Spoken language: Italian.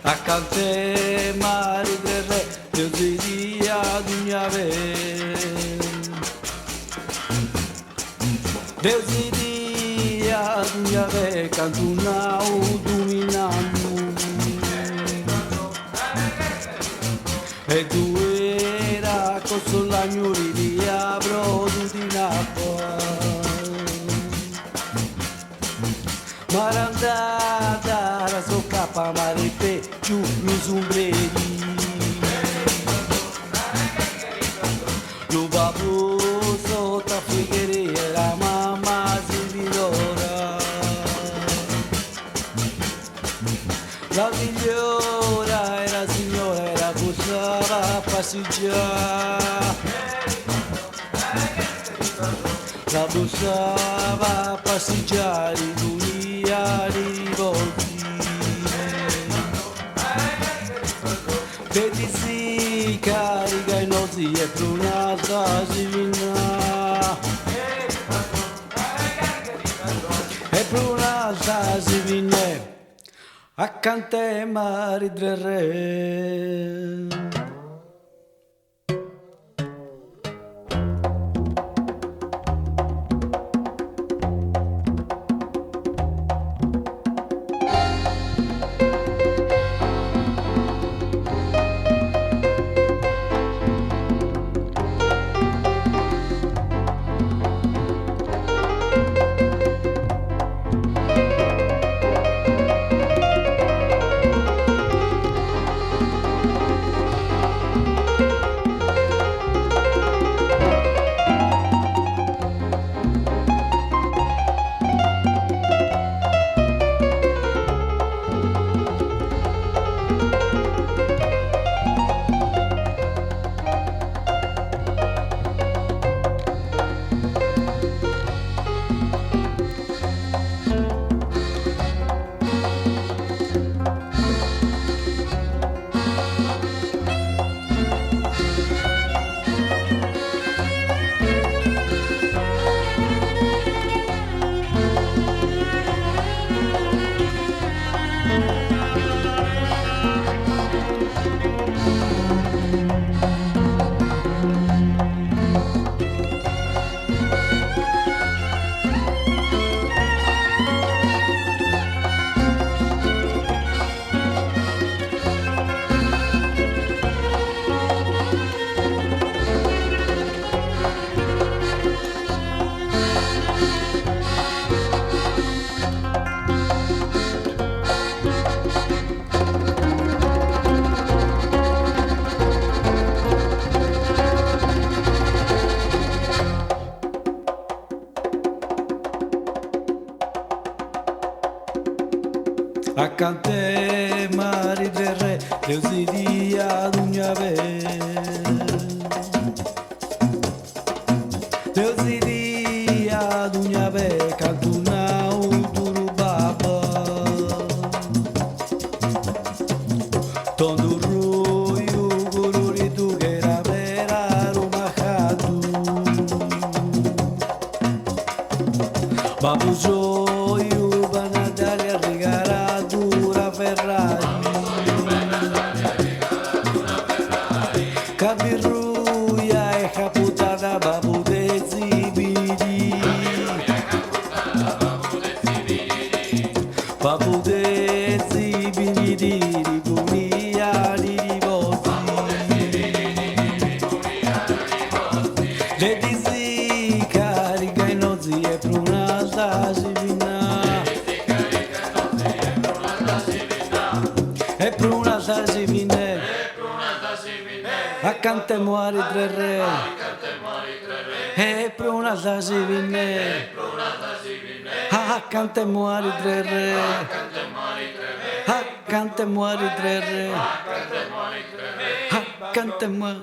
Acante mari tre re, Deus iria dunia vez. Deus iria dunia vez, cantuna o dominando. E tu era consolagno di produtinacqua. Marandata la soccappa maripe giù lo sombreri. Lo babbo sotto a fighere la mamma si ridora. La signora era bussava a passeggiare. La bussava a passeggiare di volti. Vedi si carica i nosi e prunata si vinna. E prunata si vinne. Accanto ai mari tre re. Accanto ai mari tre re, Deus iria dunia vez. Deus iria dunia vez, cantuna o turubaba. Tondo ruio, gururitu, guerra vera, rumahatu. Babu joio, banadalia, rigara. Cabirruia e caputada babu de zibidi. Babu de zibidi di bunia di volti. Le disi carica i nozi e prunata si vina. E prunata si vine. Accanto ai muori tre re, e prunata si vinne. Accanto ai muori tre re, accanto ai muori tre re, accanto ai muori.